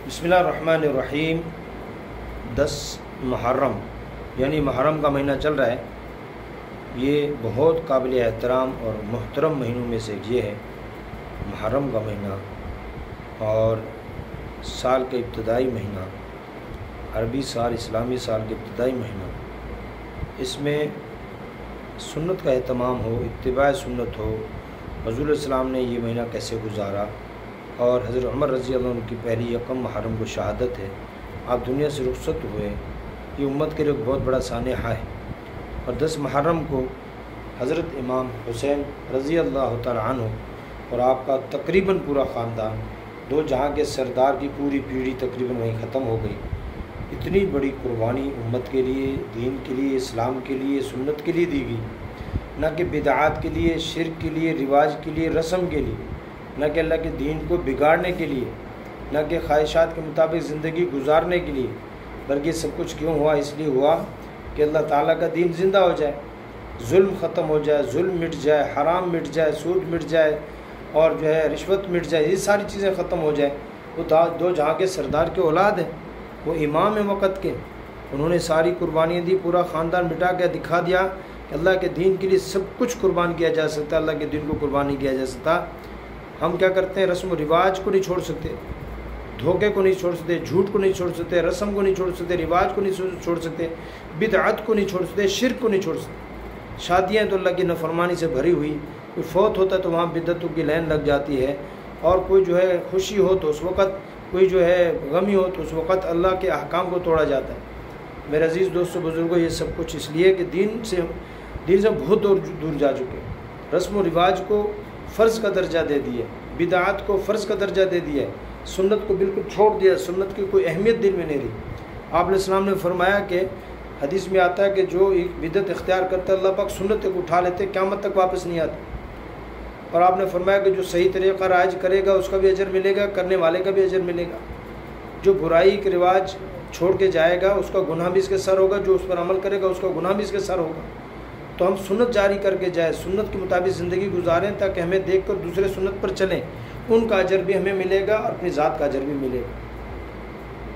بسم اللہ الرحمن الرحیم 10 محرم یعنی محرم کا مہینہ چل رہا ہے۔ یہ بہت قابل احترام اور محترم مہینوں میں سے یہ ہے محرم کا مہینہ، اور سال کا ابتدائی مہینہ، عربی سال اسلامی سال کا ابتدائی مہینہ۔ اس میں سنت کا اہتمام ہو، اتباع سنت ہو۔ حضور علیہ السلام نے یہ مہینہ کیسے گزارا، اور حضرت عمر رضی اللہ عنہ کی پہلی یکم محرم کو شہادت ہے، آپ دنیا سے رخصت ہوئے، یہ امت کے لیے بہت بڑا سانحہ ہے۔ اور 10 محرم کو حضرت امام حسین رضی اللہ تعالی عنہ اور آپ کا تقریباً پورا خاندان، دو جہاں کے سردار کی پوری پیڑھی تقریباً وہیں ختم ہو گئی۔ اتنی بڑی قربانی امت کے لیے، دین کے لیے، اسلام کے لیے، سنت کے لیے دی گئی، نہ کہ بدعات کے لیے، شرک کے لیے، رواج کے لیے، رسم کے لیے، نہ کہ اللہ کے دین کو بگاڑنے کے لیے، نہ کہ خواہشات کے مطابق زندگی گزارنے کے لیے، بلکہ سب کچھ کیوں ہوا؟ اس لیے ہوا کہ اللہ تعالیٰ کا دین زندہ ہو جائے، ظلم ختم ہو جائے، ظلم مٹ جائے، حرام مٹ جائے، سود مٹ جائے، اور رشوت مٹ جائے، یہ ساری چیزیں ختم ہو جائیں۔ وہ دو جہاں کے سردار کے اولاد ہیں، وہ امام ہیں وقت کے، انہوں نے ساری قربانیاں دی، پورا خاندان مٹا کے دکھا دیا کہ اللہ کے دین کے لیے سب کچھ قربان کیا جا سکتا، اللہ کے دین کو قربان نہیں کیا جا سکتا۔ ہم کیا کرتے ہیں؟ رسم و رواج کو نہیں چھوڑ سکتے، دھوکے کو نہیں چھوڑ سکتے، جھوٹ کو نہیں چھوڑ سکتے، رسم کو نہیں چھوڑ سکتے، رواج کو نہیں چھوڑ سکتے، بدعت کو نہیں چھوڑ سکتے، شرک کو نہیں چھوڑ سکتے۔ شادیاں تو اللہ کی نافرمانی سے بھری ہوئی، کوئی فوت ہوتا ہے تو وہاں بدعتوں کی لائن لگ جاتی ہے، اور کوئی خوشی ہو تو اس وقت، کوئی غمی ہو تو اس وقت اللہ کے احکام کو توڑا جاتا ہے۔ میرے عزیز دوستو بزرگوں، یہ سب کچھ اس لیے کہ دین سے بہت دور جا چکے، رسم و رواج کو فرض کا درجہ دے دیا، بدعات کو فرض کا درجہ دے دیا، سنت کو بالکل چھوڑ دیا، سنت کی کوئی اہمیت دل میں نہیں رہی۔ آپ علیہ السلام نے فرمایا کہ حدیث میں آتا ہے کہ جو ایک بدعت اختیار کرتا ہے اللہ پاک سنت کو اٹھا لیتے، قیامت تک واپس نہیں آتا۔ اور آپ نے فرمایا کہ جو صحیح طریقہ رائج کرے گا اس کا بھی اجر ملے گا، کرنے والے کا بھی اجر ملے گا۔ جو برائی کے رواج چھوڑ کے جائے گا اس کا گناہ بھی اس کے سر ہوگا، جو اس پر عمل کرے گا اس کا گناہ بھی اس کے سر ہوگا۔ تو ہم سنت جاری کر کے جائیں، سنت کے مطابق زندگی گزاریں، تاکہ ہمیں دیکھ کر دوسرے سنت پر چلیں، ان کا اجر بھی ہمیں ملے گا اور اپنی ذات کا اجر بھی ملے گا۔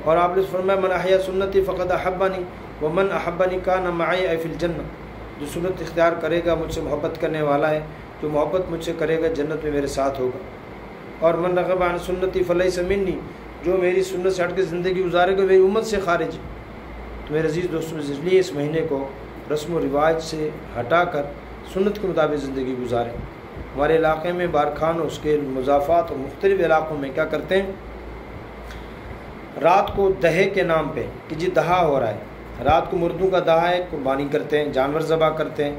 اور آپ نے فرمایا من احیا سنتی فقد احبنی ومن احبنی کان معی فی الجنہ، جو سنت اختیار کرے گا مجھ سے محبت کرنے والا ہے، جو محبت مجھ سے کرے گا جنت میں میرے ساتھ ہوگا۔ اور من رغب عن سنتی فلیس منی، جو میری سنت سے ہٹ کے زندگی گزارے گا میری امت سے خارج ہے۔ تو میرے عزیز دوستوں، اس لیے اس مہینے کو رسم و رواج سے ہٹا کر سنت کے مطابق زندگی گزاریں۔ ہمارے علاقے میں بارکھان اور اس کے مضافات اور مختلف علاقوں میں کیا کرتے ہیں؟ رات کو دہے کے نام پہ کہ جی دہا ہو رہا ہے، رات کو مردوں کا دہا ہے، قربانی کرتے ہیں، جانور ذبح کرتے ہیں۔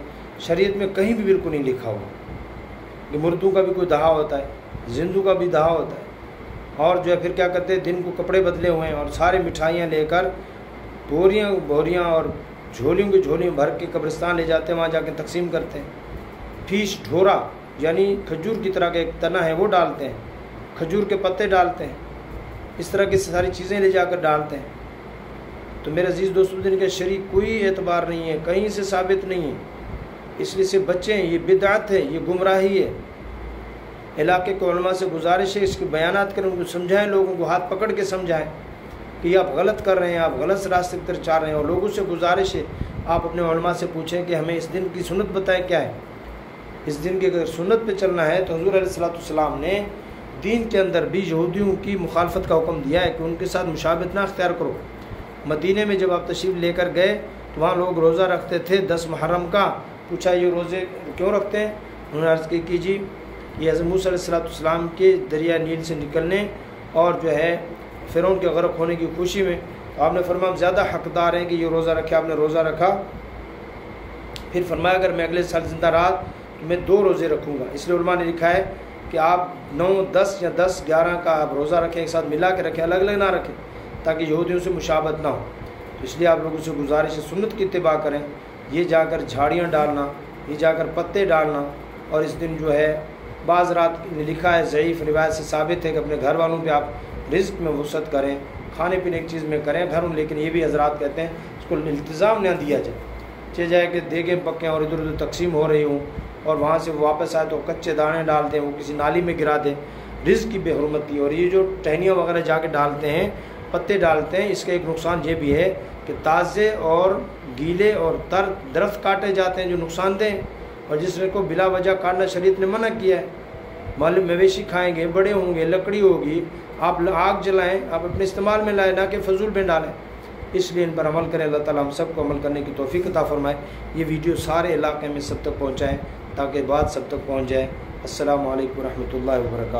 شریعت میں کہیں بھی بالکل نہیں لکھا ہوا کہ مردوں کا بھی کوئی دہا ہوتا ہے، زندوں کا بھی دہا ہوتا ہے۔ اور پھر کیا کرتے ہیں؟ دن کو کپڑے بدلے ہوئے ہیں اور سارے مٹھائیاں لے کر بوریاں اور جھولیوں کی جھولیاں بھر کے قبرستان لے جاتے ہیں، وہاں جا کے تقسیم کرتے ہیں۔ پھیش ڈھورا یعنی کھجور کی طرح کا ایک تنا ہے وہ ڈالتے ہیں، کھجور کے پتے ڈالتے ہیں، اس طرح کی ساری چیزیں لے جا کر ڈالتے ہیں۔ تو میرے عزیز دوستوں، دن کے شریک کوئی اعتبار نہیں ہے، کہیں سے ثابت نہیں ہے، اس لیے سے بچیں، یہ بدعت ہے، یہ گمراہی ہے۔ علاقے کے علماء سے گزارش ہے اس کے بیانات کریں، ان کو سمجھائیں، لوگوں کو ہاتھ پکڑ کے سمجھائیں کہ یہ آپ غلط کر رہے ہیں، آپ غلط راستے کی طرف چاہ رہے ہیں۔ اور لوگوں سے گزارش ہے آپ اپنے علماء سے پوچھیں کہ ہمیں اس دن کی سنت بتائیں کیا ہے۔ اس دن کی اگر سنت پہ چلنا ہے تو حضور علیہ السلام نے دین کے اندر بھی یہودیوں کی مخالفت کا حکم دیا ہے کہ ان کے ساتھ مشابہت نہ اختیار کرو۔ مدینے میں جب آپ تشریف لے کر گئے تو وہاں لوگ روزہ رکھتے تھے 10 محرم کا، پوچھا یہ روزے کیوں رکھتے ہیں؟ انہوں نے عرض کی کہ جی یہ حضرت موسیٰ علیہ السلام کے دریا نیل سے نکلنے اور فرعون کے غرق ہونے کی خوشی میں۔ آپ نے فرمایا ہم زیادہ حقدار ہیں کہ یہ روزہ رکھے، آپ نے روزہ رکھا۔ پھر فرمایا اگر میں اگلے سال زندہ رہا تو میں 2 روزے رکھوں گا۔ اس لیے علماء نے لکھا ہے کہ آپ 9، 10 یا 10، 11 کا آپ روزہ رکھیں، ایک ساتھ ملا کے رکھیں، الگ الگ نہ رکھیں تاکہ یہودیوں سے مشابہت نہ ہو۔ تو اس لیے آپ لوگوں سے گزارش ہے سنت کی اتباع کریں، یہ جا کر جھاڑیاں ڈالنا، یہ جا کر پتے ڈالنا، اور اس دن بعض رات نے لکھا ہے ضعیف روایت سے ثابت ہے کہ اپنے گھر والوں پہ آپ رزق میں وسعت کریں، کھانے پینے کی چیز میں کریں گھر میں، لیکن یہ بھی حضرات کہتے ہیں اس کو التزام نہ دیا جائے کہ دیگیں پکیں اور ادھر تقسیم ہو رہی ہوں اور وہاں سے واپس آئے تو کچے دانے ڈال دیں، وہ کسی نالی میں گرا دیں، رزق کی بے حرمتی. اور یہ جو ٹہنیاں وغیرہ جا کے ڈالتے ہیں، پتے ڈالتے ہیں، اس کا ایک نقصان یہ بھی ہے کہ تازے اور گیلے اور تر درخت کاٹے جاتے ہیں جو نقصان دہ ہیں، اور جس کو بلا وجہ کاٹنا شریعت نے منع کیا ہے. معلوم مویشی کھائیں گے، بڑے ہوں گے، لکڑی ہوگی، آپ آگ جلائیں، آپ اپنے استعمال میں لائیں، نہ کہ فضول میں ڈالیں. اس لیے ان پر عمل کریں. اللہ تعالیٰ ہم سب کو عمل کرنے کی توفیق عطا فرمائے. یہ ویڈیو سارے علاقے میں سب تک پہنچائیں تاکہ بات سب تک پہنچ جائے. السلام علیکم ورحمۃ اللہ وبرکاتہ.